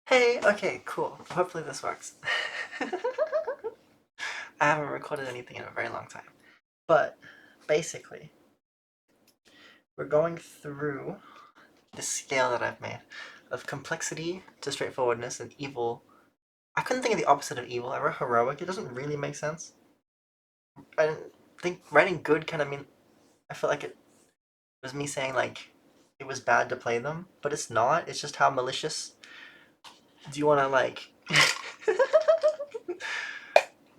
Hey, okay, cool. Hopefully this works. I haven't recorded anything in a very long time. But basically, we're going through the scale that I've made of complexity to straightforwardness and evil. I couldn't think of the opposite of evil. I wrote heroic. It doesn't really make sense. I didn't think writing good kind of mean. I felt like it was me saying like it was bad to play them, but it's not. It's just how malicious do you want to like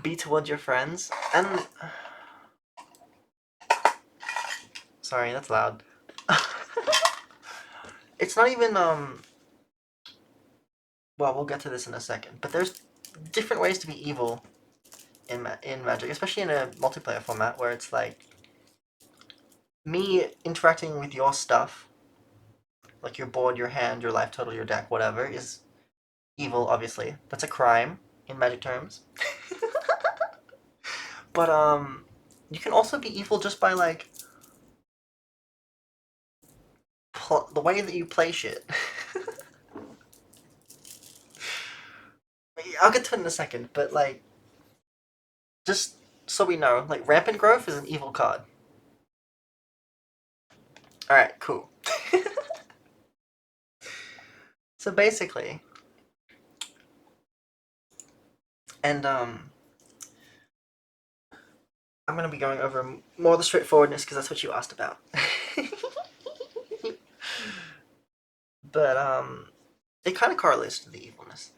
be towards your friends? And sorry, that's loud. It's not even well, we'll get to this in a second, but there's different ways to be evil in Magic, especially in a multiplayer format where it's like me interacting with your stuff, like your board, your hand, your life total, your deck, whatever, is evil, obviously. That's a crime in Magic terms. But you can also be evil just by like the way that you play shit. I'll get to it in a second, but like just so we know, like Rampant Growth is an evil card. All right, cool. So basically, and I'm gonna be going over more the straightforwardness because that's what you asked about. But it kind of correlates to the evilness.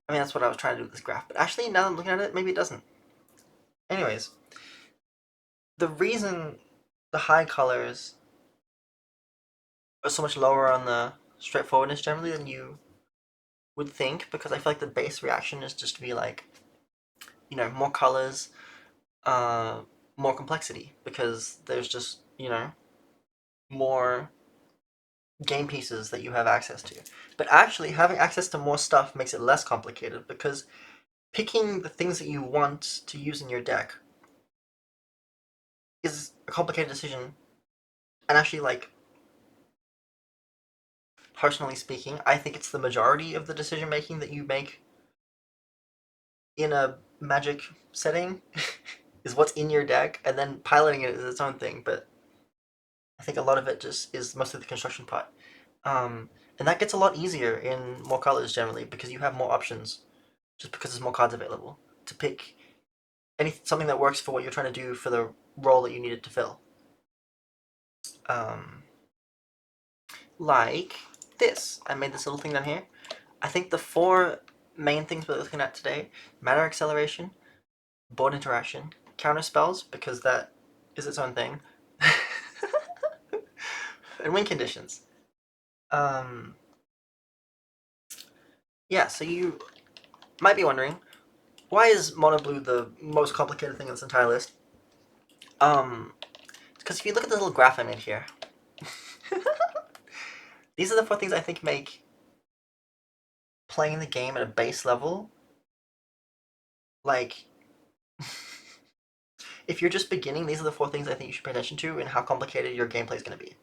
I mean, that's what I was trying to do with this graph. But actually, now that I'm looking at it, maybe it doesn't. Anyways, the reason the high colors are so much lower on the straightforwardness generally than you would think, because I feel like the base reaction is just to be like, more colors, uh, more complexity, because there's just, more game pieces that you have access to. But actually, having access to more stuff makes it less complicated because picking the things that you want to use in your deck is a complicated decision. And actually, like, personally speaking, I think it's the majority of the decision making that you make in a magic setting is what's in your deck, and then piloting it is its own thing. But I think a lot of it just is mostly the construction part. And that gets a lot easier in more colors generally because you have more options just because there's more cards available to pick something that works for what you're trying to do for the role that you need it to fill. Um, like this. I made this little thing down here. I think the four main things we're looking at today: matter acceleration, board interaction, counter spells because that is its own thing, and win conditions. Um, yeah. So you might be wondering why is mono blue the most complicated thing in this entire list? Because if you look at the little graph I made here, these are the four things I think make playing the game at a base level like if you're just beginning, these are the four things I think you should pay attention to and how complicated your gameplay is going to be.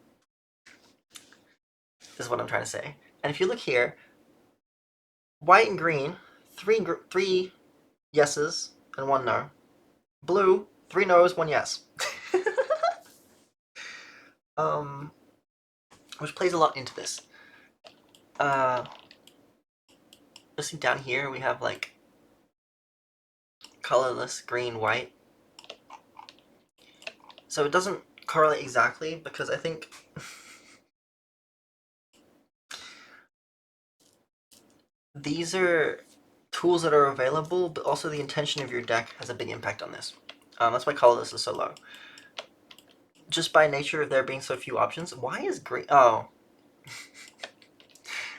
This is what I'm trying to say. And if you look here, white and green, three yeses and one no. Blue, three no's, one yes. um, which plays a lot into this. Uh, you'll see down here we have like colorless green, white. So it doesn't correlate exactly because I think these are tools that are available, but also the intention of your deck has a big impact on this. That's why colorless is so low. Just by nature of there being so few options. Why is green? Oh,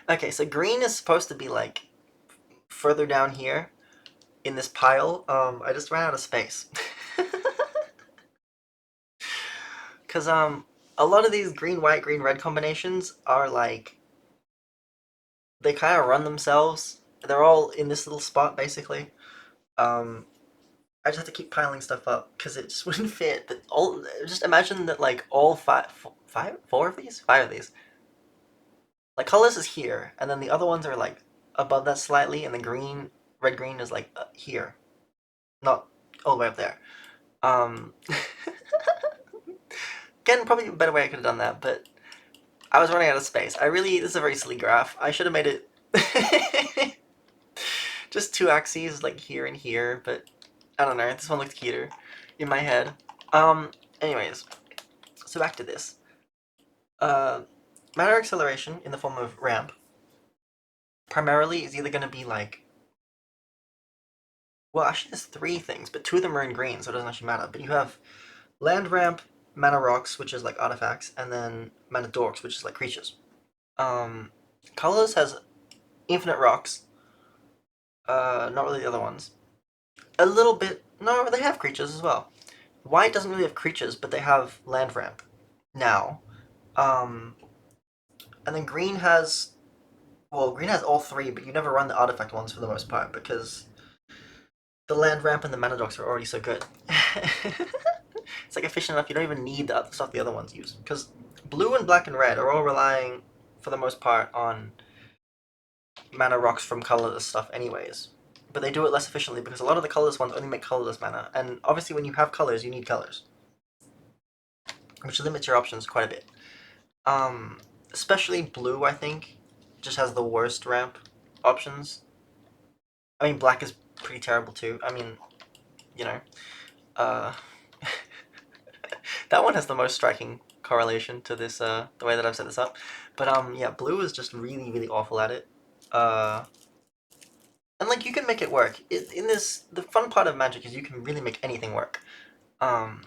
okay. So green is supposed to be like further down here in this pile. I just ran out of space. Cause a lot of these green, white, green, red combinations are like they kind of run themselves. They're all in this little spot basically. Um, I just have to keep piling stuff up because it just wouldn't fit. But all just imagine that like all four of these, five of these. Like colorless is here, and then the other ones are like above that slightly, and the green, red green is like here, not all the way up there. Um, Again, probably a better way I could have done that, but I was running out of space. This is a very silly graph. I should have made it just two axes, like here and here, but I don't know. This one looked cuter in my head. Anyways, so back to this. Matter acceleration in the form of ramp primarily is either going to be like, well, actually there's three things, but two of them are in green, so it doesn't actually matter. But you have land ramp, mana rocks, which is like artifacts, and then mana dorks, which is like creatures. Um, Colors has infinite rocks. Not really the other ones. A little bit. No, they have creatures as well. White doesn't really have creatures, but they have land ramp now. Um, and then green has, well, green has all three, but you never run the artifact ones for the most part because the land ramp and the mana docks are already so good. It's like efficient enough. You don't even need the other stuff the other ones use because blue and black and red are all relying for the most part on mana rocks from colorless stuff, anyways. But they do it less efficiently because a lot of the colorless ones only make colorless mana, and obviously when you have colors, you need colors, which limits your options quite a bit. Um, Especially blue, I think, just has the worst ramp options. I mean, black is pretty terrible too. I mean, you know, uh, that one has the most striking correlation to this, the way that I've set this up. But yeah, blue is just really, really awful at it. Uh, and like you can make it work. In this, the fun part of Magic is you can really make anything work. Um,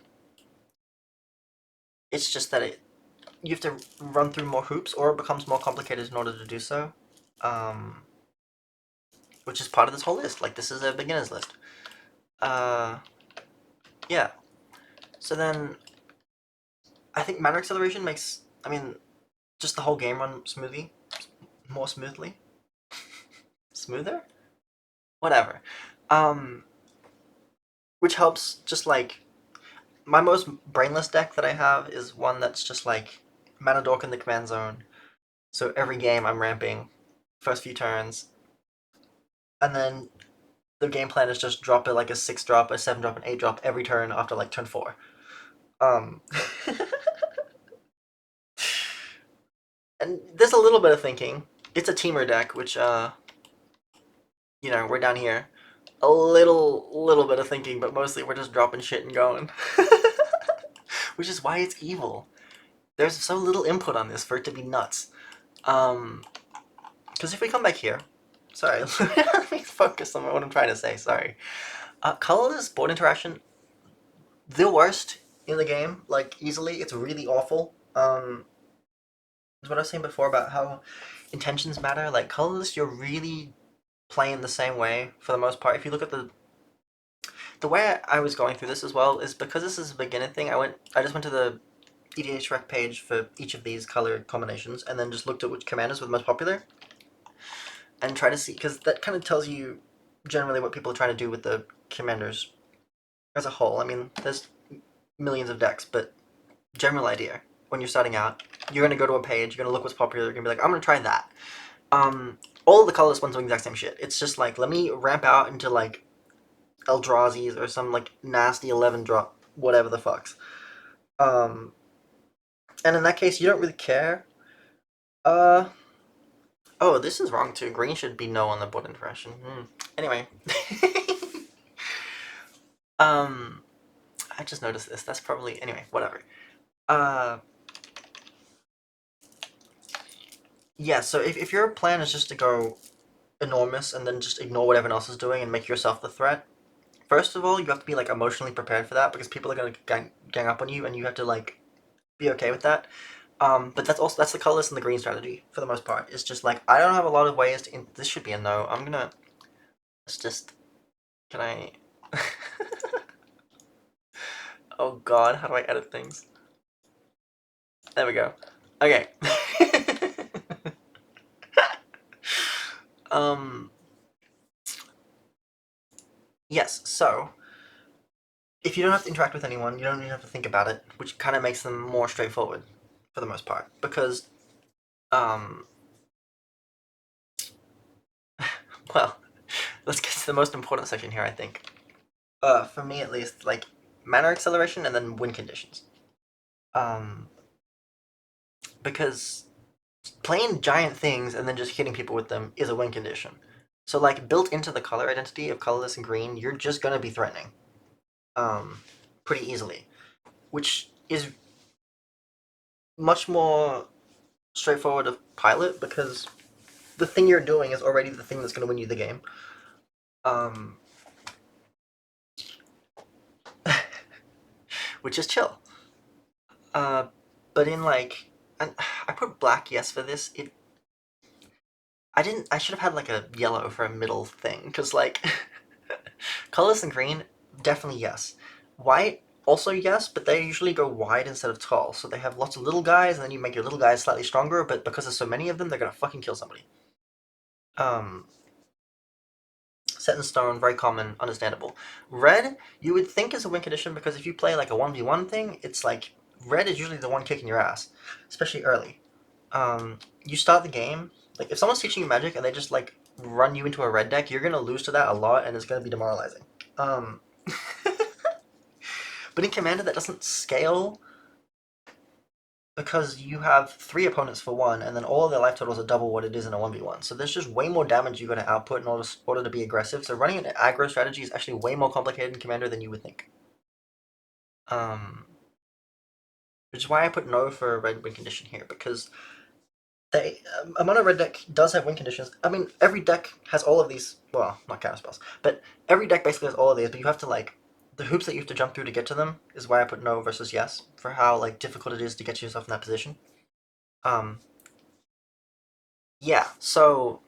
it's just that you have to run through more hoops, or it becomes more complicated in order to do so. Um, which is part of this whole list. Like this is a beginner's list. Uh, yeah. So then, I think mana acceleration makes. I mean, just the whole game run more smoothly, smoother, whatever. Um, which helps. Just like my most brainless deck that I have is one that's just like mana dork in the command zone. So every game I'm ramping, first few turns, and then the game plan is just drop it like a 6 drop, a 7 drop, an 8 drop every turn after like turn 4. Um, and there's a little bit of thinking. It's a teamer deck, which we're down here. A little bit of thinking, but mostly we're just dropping shit and going. Which is why it's evil. There's so little input on this for it to be nuts. Because if we come back here, sorry, let me focus on what I'm trying to say. Sorry. Colorless board interaction, the worst in the game. Like easily, it's really awful. Is what I was saying before about how intentions matter. Like colorless, you're really playing the same way for the most part. If you look at the way I was going through this as well is because this is a beginner thing. I just went to the EDH rec page for each of these color combinations and then just looked at which commanders were the most popular and try to see because that kind of tells you generally what people are trying to do with the commanders as a whole. I mean, there's millions of decks, but general idea when you're starting out, you're gonna go to a page, you're gonna look what's popular, you're gonna be like, I'm gonna try that. All of the colorless ones do the exact same shit. It's just like let me ramp out into like Eldrazi's or some like nasty 11 drop whatever the fucks. Um, and in that case, you don't really care. Uh, oh, this is wrong too. Green should be no on the board interaction. Anyway, um, I just noticed this. That's probably anyway. Whatever. Uh, yeah. So if your plan is just to go enormous and then just ignore what everyone else is doing and make yourself the threat, first of all, you have to be like emotionally prepared for that because people are gonna gang up on you, and you have to like be okay with that. But that's the colorless and the green strategy for the most part. It's just like I don't have a lot of ways to. This should be a no. I'm gonna. Let's just. Can I? Oh God, how do I edit things? There we go. Okay. um. Yes. So if you don't have to interact with anyone, you don't even have to think about it, which kind of makes them more straightforward for the most part because um Well, let's get to the most important section here, I think. For me at least, like mana acceleration and then win conditions. Um, because playing giant things and then just hitting people with them is a win condition. So like built into the color identity of colorless and green, you're just gonna be threatening, um, pretty easily, which is much more straightforward of pilot because the thing you're doing is already the thing that's gonna win you the game. Um, which is chill. Uh, but in like, and I put black yes for this. I didn't. I should have had like a yellow for a middle thing because like colorless and green definitely yes. White also yes, but they usually go wide instead of tall, so they have lots of little guys, and then you make your little guys slightly stronger. But because there's so many of them, they're gonna fucking kill somebody. Um, Set in stone, very common, understandable. Red, you would think is a win condition because if you play like a 1v1 thing, it's like red is usually the one kicking your ass, especially early. You start the game, like if someone's teaching you magic and they just like run you into a red deck, you're gonna lose to that a lot and it's gonna be demoralizing. Um, but in Commander, that doesn't scale because you have three opponents for one, and then all of their life totals are double what it is in a 1v1. So there's just way more damage you got to output in order to be aggressive. So running an aggro strategy is actually way more complicated in Commander than you would think. Um, which is why I put no for a red win condition here, because a mono red deck does have win conditions. I mean, every deck has all of these. Well, not counter spells, but every deck basically has all of these. But you have to like the hoops that you have to jump through to get to them is why I put no versus yes for how like difficult it is to get yourself in that position. Um, yeah, so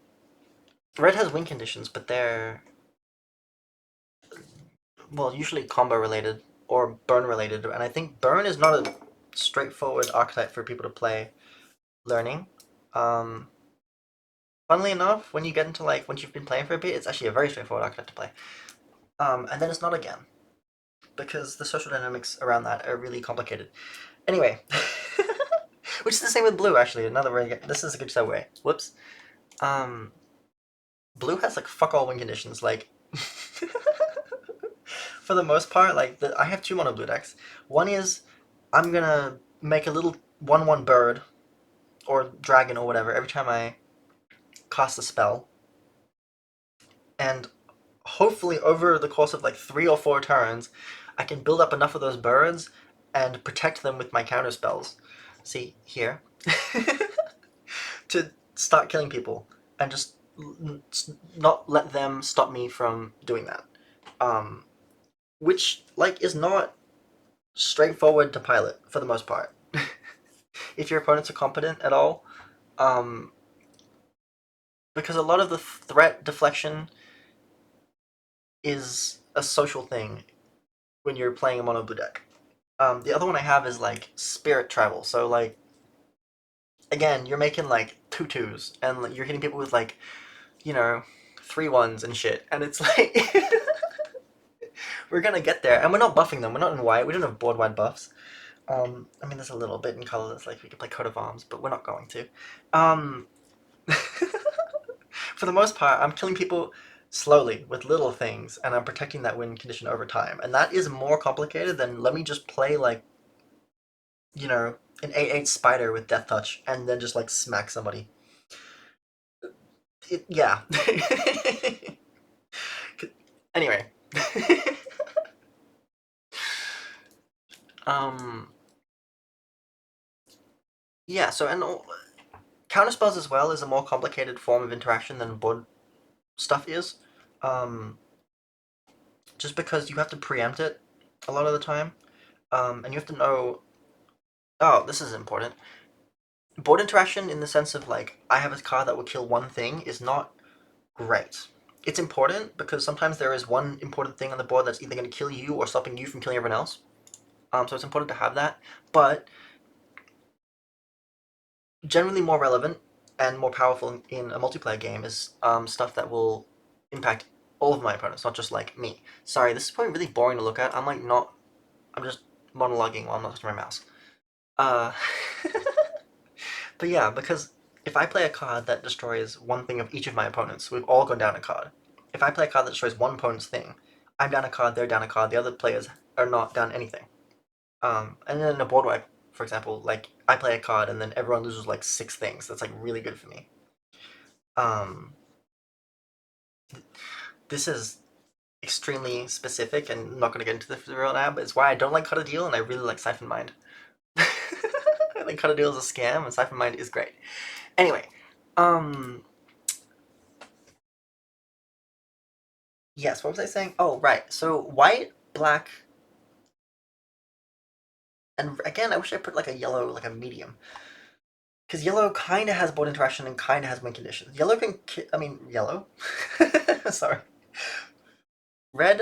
red has win conditions, but they're well usually combo related or burn related, and I think burn is not a straightforward archetype for people to play learning. Um, Funnily enough, when you get into like once you've been playing for a bit, it's actually a very straightforward archetype to play. And then it's not again because the social dynamics around that are really complicated. Anyway, which is the same with blue actually. Another way. This is a good segue. Whoops. Um, Blue has like fuck all win conditions. Like for the most part, like I have two mono blue decks. One is I'm gonna make a little 1/1 bird or dragon or whatever every time I cast a spell, and hopefully over the course of like 3 or 4 turns, I can build up enough of those birds and protect them with my counter spells. See here, to start killing people and just not let them stop me from doing that. Um, which like is not straightforward to pilot for the most part. If your opponents are competent at all, um, because a lot of the threat deflection is a social thing when you're playing a mono blue deck. The other one I have is like spirit travel. So like again, you're making like tutus and like, you're hitting people with like 3 1s and shit, and it's like we're gonna get there, and we're not buffing them. We're not in white. We don't have board wide buffs. I mean, there's a little bit in colorless, like we could play coat of arms, but we're not going to. Um, for the most part, I'm killing people slowly with little things, and I'm protecting that win condition over time, and that is more complicated than let me just play like an 8/8 spider with death touch and then just like smack somebody. Yeah. Anyway. um. Yeah. So and counter spells as well is a more complicated form of interaction than board stuff is. Um. Just because you have to preempt it a lot of the time, and you have to know. Oh, this is important. Board interaction in the sense of like I have a card that will kill one thing is not great. It's important because sometimes there is one important thing on the board that's either going to kill you or stopping you from killing everyone else. So it's important to have that. But generally, more relevant and more powerful in a multiplayer game is stuff that will impact all of my opponents, not just like me. Sorry, this is probably really boring to look at. I'm like not. I'm just monologuing while I'm not touching my mouse. Uh, but yeah, because if I play a card that destroys one thing of each of my opponents, we've all gone down a card. If I play a card that destroys one opponent's thing, I'm down a card, they're down a card, the other players are not down anything. And then in a board wipe, for example, like I play a card and then everyone loses like 6 things. That's like really good for me. Um, this is extremely specific and I'm not going to get into the real now, but it's why I don't like Cut a Deal and I really like Siphon Mind. I think Cut a Deal is a scam and Siphon Mind is great. Anyway, um, yes, what was I saying? Oh, right. So white, black, and again, I wish I put like a yellow, like a medium. Because yellow kind of has board interaction and kind of has win conditions. Yellow can, yellow. Sorry. Red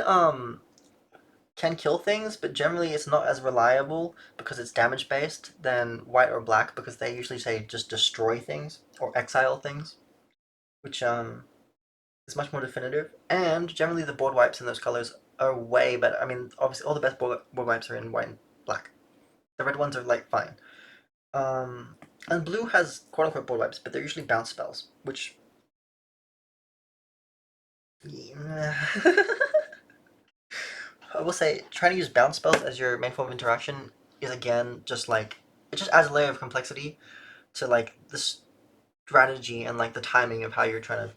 can kill things, but generally it's not as reliable because it's damage based than white or black because they usually say just destroy things or exile things, which is much more definitive. And generally the board wipes in those colors are way better. I mean, obviously all the best board wipes are in white and black. The red ones are like fine. Um, and blue has quote unquote board wipes, but they're usually bounce spells, which I will say trying to use bounce spells as your main form of interaction is again just like it just adds a layer of complexity to like the strategy and like the timing of how you're trying to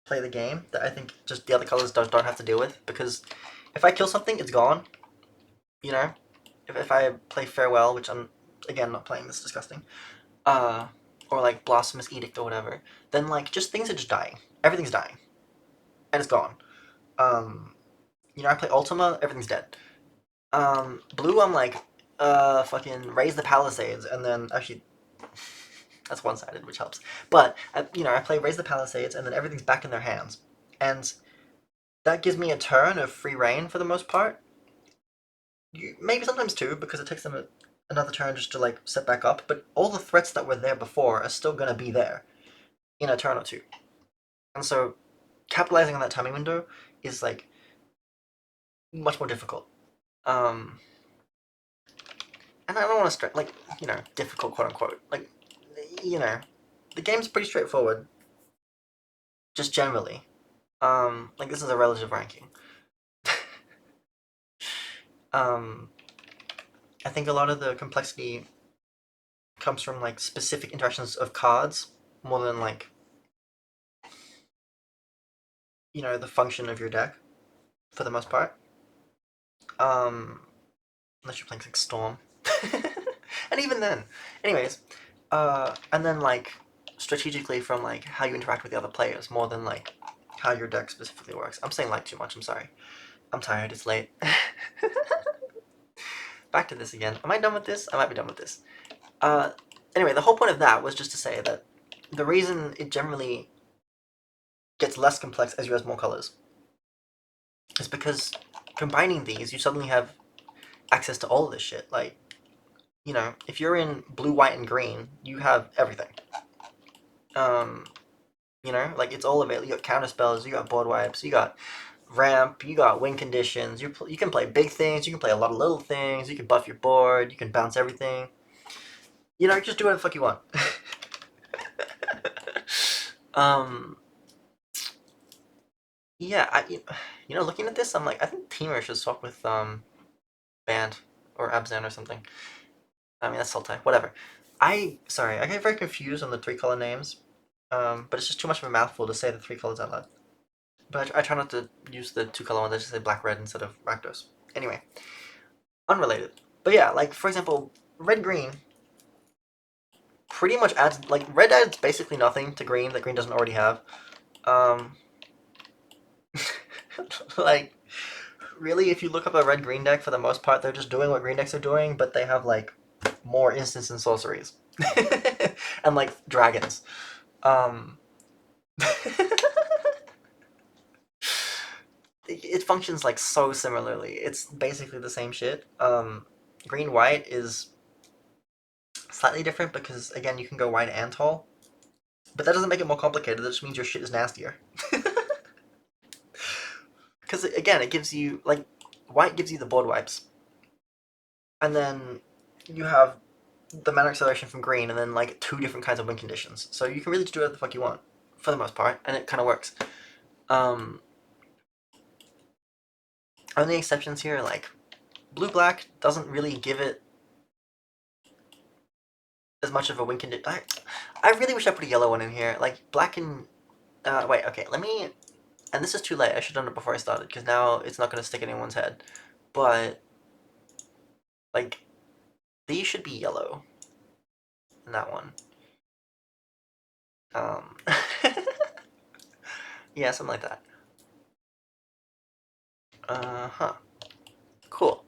play the game that I think just the other colors don't have to deal with because if I kill something, it's gone. You know, if I play farewell, which I'm again not playing, this is disgusting. Uh, or like blasphemous edict or whatever, then like just things are just dying. Everything's dying and it's gone. Um, I play Ultima, everything's dead. Blue, I'm like, fucking raise the Palisades, and then actually, that's one-sided, which helps. But I play raise the Palisades, and then everything's back in their hands, and that gives me a turn of free reign for the most part. Maybe sometimes two, because it takes them another turn just to like set back up. But all the threats that were there before are still gonna be there in a turn or two, and so capitalizing on that timing window is like much more difficult. Um, and I don't want to stress like difficult quote unquote like you know the game's pretty straightforward just generally. Like this is a relative ranking. um, I think a lot of the complexity comes from like specific interactions of cards more than like the function of your deck for the most part. Um, Unless you're playing like Storm, and even then, anyways, and then like strategically from like how you interact with the other players more than like how your deck specifically works. I'm saying like too much. I'm sorry. I'm tired. It's late. Back to this again. Am I done with this? I might be done with this. Uh, anyway, the whole point of that was just to say that the reason it generally gets less complex as you add more colors is because combining these, you suddenly have access to all of this shit. Like, if you're in blue, white, and green, you have everything. Um, like it's all available. You got counter spells, you got board wipes, you got ramp, you got win conditions. You can play big things, you can play a lot of little things. You can buff your board, you can bounce everything. You just do whatever the fuck you want. um, yeah, looking at this, I'm like, I think Teamer should swap with Band or Abzan or something. I mean, that's Sultai, whatever. Sorry, I get very confused on the 3-color names. But it's just too much of a mouthful to say the 3 colors out loud. But I try not to use the 2-color ones. I just say black, red instead of Rakdos. Anyway, unrelated. But yeah, like for example, red, green pretty much adds like red adds basically nothing to green that green doesn't already have. Um, like really, if you look up a red green deck, for the most part, they're just doing what green decks are doing, but they have like more instants and sorceries and like dragons. Um, it functions like so similarly. It's basically the same shit. Green white is slightly different because again you can go wide and tall, but that doesn't make it more complicated. That just means your shit is nastier. Because again, it gives you white gives you the board wipes, and then you have the mana acceleration from green, and then like 2 different kinds of win conditions. So you can really just do whatever the fuck you want for the most part, and it kind of works. Um, Only exceptions here, like blue black doesn't really give it as much of a win condition. I really wish I put a yellow one in here. Like black and wait, okay, let me. And this is too late. I should have done it before I started because now it's not going to stick in anyone's head. But like these should be yellow. In that one. Um, yeah, something like that. Huh. Cool.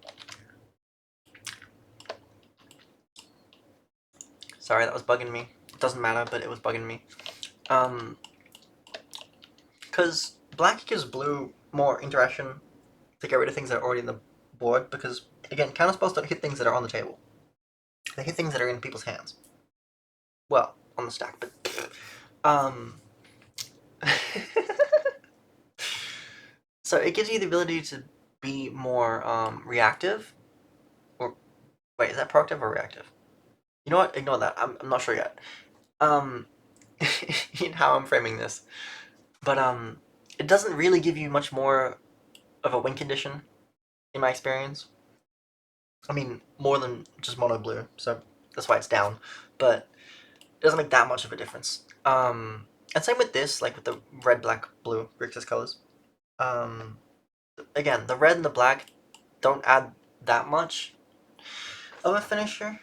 Sorry, that was bugging me. It doesn't matter, but it was bugging me. Because black gives blue more interaction to get rid of things that are already in the board. Because again, counter spells don't hit things that are on the table. They hit things that are in people's hands. Well, on the stack, but so it gives you the ability to be more reactive. Or wait, is that proactive or reactive? You know what? Ignore that. I'm not sure yet. Um, in how I'm framing this, but it doesn't really give you much more of a win condition, in my experience. I mean, more than just mono blue, so that's why it's down. But it doesn't make that much of a difference. And same with this, like with the red, black, blue Grixis colors. Um, Again, the red and the black don't add that much of a finisher.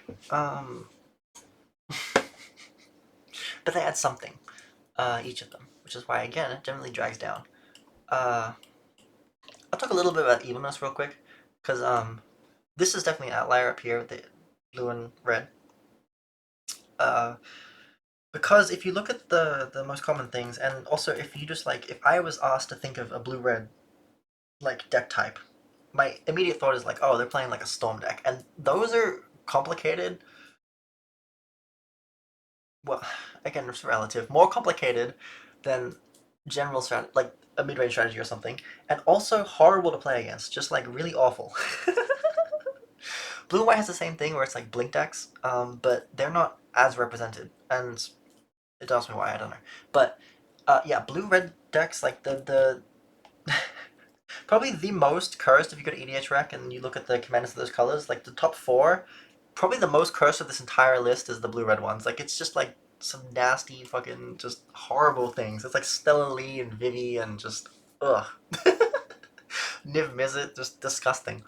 But they add something, each of them, which is why again it generally drags down. Uh, I'll talk a little bit about evilness real quick, because this is definitely an outlier up here with the blue and red. Uh, because if you look at the most common things, and also if you just like if I was asked to think of a blue red like deck type, my immediate thought is like, oh, they're playing like a storm deck, and those are complicated. Well, again, it's relative, more complicated than general strategy, like a mid range strategy or something, and also horrible to play against, just like really awful. Blue and white has the same thing where it's like blink decks, but they're not as represented, and it tells me why, I don't know. But yeah, blue red decks like the probably the most cursed if you go to EDHREC and you look at the commanders of those colors, like the top four, probably the most cursed of this entire list is the blue red ones. Like it's just like some nasty fucking just horrible things. It's like Stella Lee and Vivi and just ugh. Niv Mizzet, just disgusting.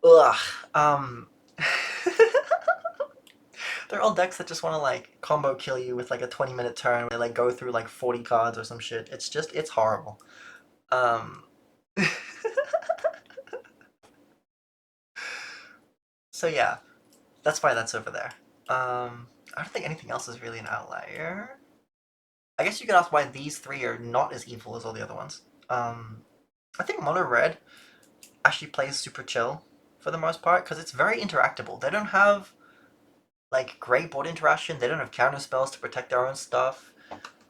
Ugh. Um They're all decks that just want to like combo kill you with like a 20-minute turn where they like go through like 40 cards or some shit. It's horrible. Um so yeah, that's why that's over there. I don't think anything else is really an outlier. I guess you could ask why these three are not as evil as all the other ones. I think Mono Red actually plays super chill for the most part because it's very interactable. They don't have like great board interaction. They don't have counter spells to protect their own stuff,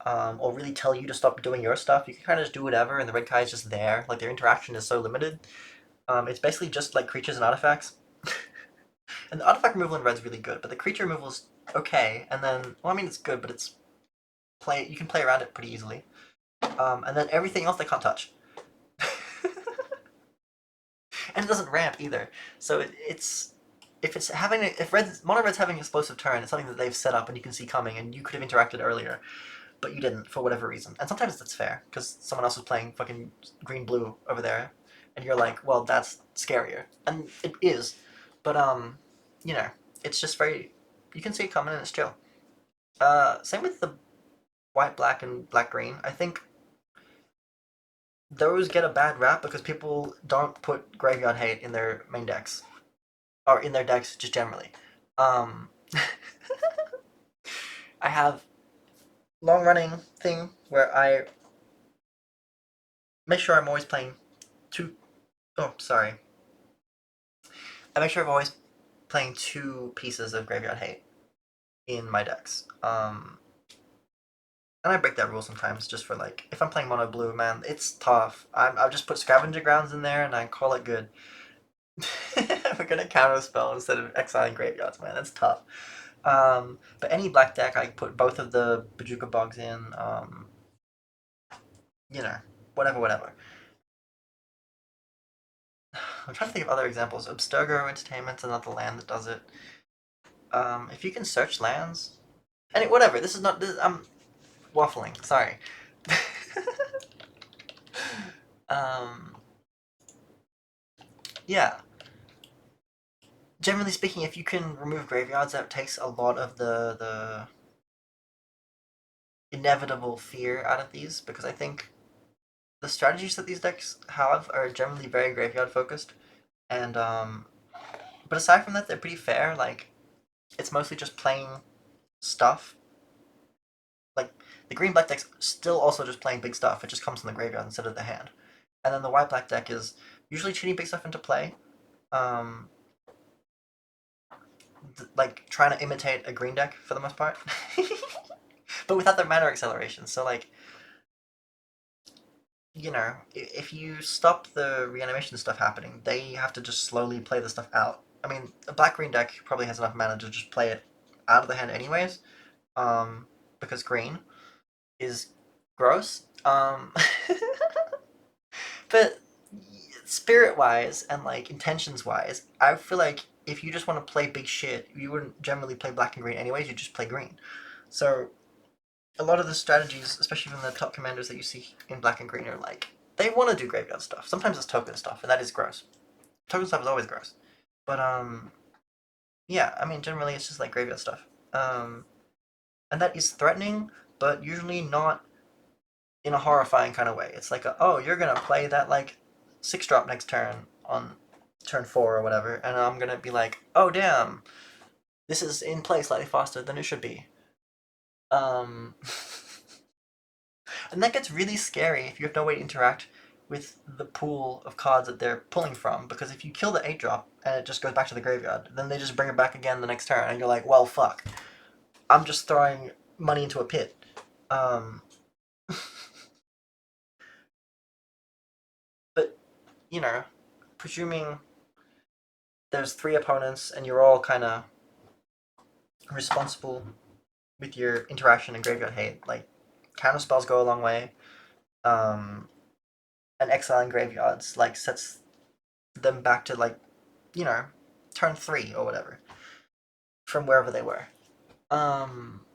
or really tell you to stop doing your stuff. You can kind of just do whatever, and the red guy is just there. Like their interaction is so limited. It's basically just like creatures and artifacts. And the artifact removal in red's really good, but the creature removal is okay. And then, well, I mean, it's good, but it's play. You can play around it pretty easily. And then everything else they can't touch. And it doesn't ramp either. So it's if it's having if mono red's having an explosive turn, it's something that they've set up and you can see coming, and you could have interacted earlier, but you didn't for whatever reason. And sometimes that's fair because someone else was playing fucking green blue over there, and you're like, well, that's scarier, and it is, but you know, it's just very you can see it coming and it's chill. Same with the white black and black green. I think those get a bad rap because people don't put graveyard hate in their main decks or in their decks just generally. Um, I have long running thing where I make sure I'm always playing two. Oh, sorry. I make sure I'm always playing 2 pieces of graveyard hate in my decks. And I break that rule sometimes just for like if I'm playing mono blue, man, it's tough. I'll just put scavenger grounds in there and I call it good. We're gonna counterspell instead of exiling graveyards, man. That's tough. But any black deck, I put both of the Bojuka Bogs in. You know, whatever. I'm trying to think of other examples. Abstergo Entertainment's another land that does it. If you can search lands, and whatever. This is not. I'm waffling. Sorry. um, yeah. Generally speaking, if you can remove graveyards, that takes a lot of the inevitable fear out of these, because I think the strategies that these decks have are generally very graveyard focused, and but aside from that, they're pretty fair. Like, it's mostly just playing stuff. Like, the green black deck's still also just playing big stuff. It just comes from the graveyard instead of the hand. And then the white black deck is usually cheating big stuff into play. Um, like trying to imitate a green deck for the most part, but without the mana acceleration. So like, if you stop the reanimation stuff happening, they have to just slowly play the stuff out. I mean, a black green deck probably has enough mana to just play it out of the hand anyways, because green is gross. But spirit wise and like intentions wise, I feel like if you just want to play big shit, you wouldn't generally play black and green anyways. You just play green. So a lot of the strategies, especially from the top commanders that you see in black and green, are like they want to do graveyard stuff. Sometimes it's token stuff, and that is gross. Token stuff is always gross. But yeah, I mean generally it's just like graveyard stuff. And that is threatening, but usually not in a horrifying kind of way. It's like, oh, you're gonna play that like 6-drop next turn on turn 4 or whatever, and I'm gonna be like, oh damn, this is in play slightly faster than it should be. Um, and that gets really scary if you have no way to interact with the pool of cards that they're pulling from, because if you kill the 8-drop and it just goes back to the graveyard, then they just bring it back again the next turn, and you're like, well, fuck. I'm just throwing money into a pit. Um, but, presuming there's 3 opponents and you're all kind of responsible with your interaction in graveyard hate, like, counter spells go a long way. Um, and exiling graveyards like sets them back to like, you know, turn 3 or whatever from wherever they were. Um,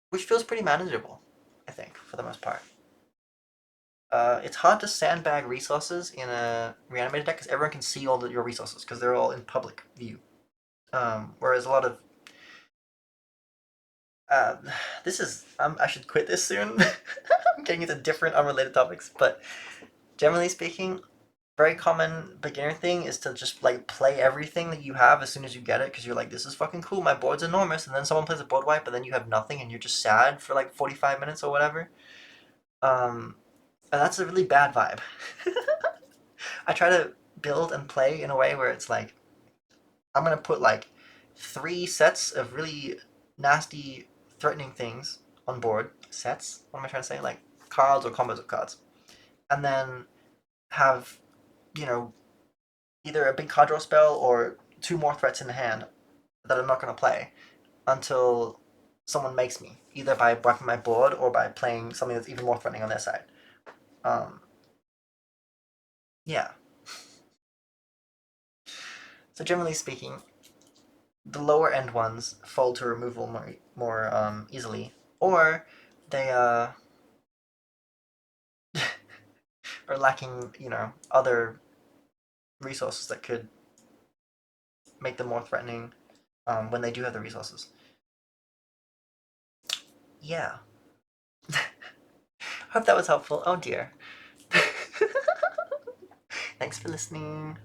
which feels pretty manageable, I think, for the most part. It's hard to sandbag resources in a reanimated deck because everyone can see all your resources because they're all in public view. Whereas a lot of uh, this is I should quit this soon. I'm getting into different unrelated topics, but generally speaking, very common beginner thing is to just like play everything that you have as soon as you get it because you're like, this is fucking cool, my board's enormous, and then someone plays a board wipe, but then you have nothing and you're just sad for like 45 minutes or whatever. And that's a really bad vibe. I try to build and play in a way where it's like, I'm gonna put like 3 sets of really nasty, threatening things on board. Sets? What am I trying to say? Like cards or combos of cards. And then have, you know, either a big card draw spell or 2 more threats in the hand that I'm not going to play until someone makes me, either by wiping my board or by playing something that's even more threatening on their side. Um, yeah. So generally speaking, the lower end ones fall to removal more easily, or they are lacking, other resources that could make them more threatening when they do have the resources. Yeah. Hope that was helpful. Oh dear. Thanks for listening.